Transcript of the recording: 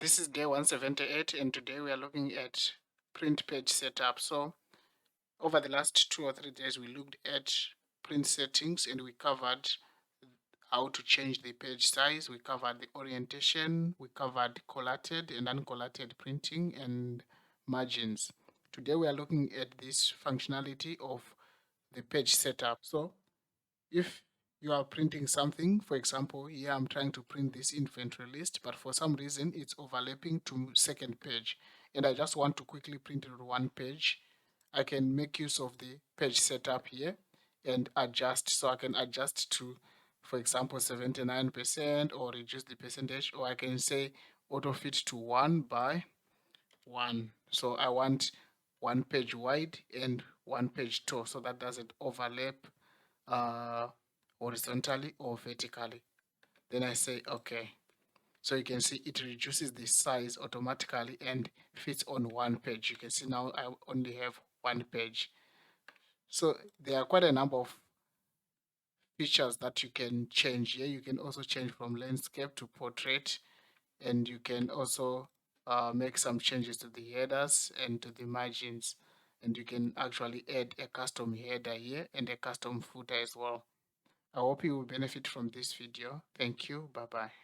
This is day 178 and today we are looking at print page setup. So over the last 2 or 3 days we looked at print settings and we covered how to change the page size, we covered the orientation, we covered collated and uncollated printing and margins. Today we are looking at this functionality of the page setup. So if you are printing something, for example, here I'm trying to print this inventory list, but for some reason it's overlapping to second page, and I just want to quickly print it on one page, I can make use of the page setup here and adjust. So I can adjust to, for example, 79% or reduce the percentage, or I can say auto fit to 1 by 1. So I want one page wide and one page tall so that doesn't overlap uh, horizontally or vertically. Then I say okay. So you can see it reduces the size automatically and fits on one page. You can see now I only have one page. So there are quite a number of features that you can change here. You can also change from landscape to portrait, and you can also make some changes to the headers and to the margins. And you can actually add a custom header here and a custom footer as well. I hope you will benefit from this video. Thank you. Bye-bye.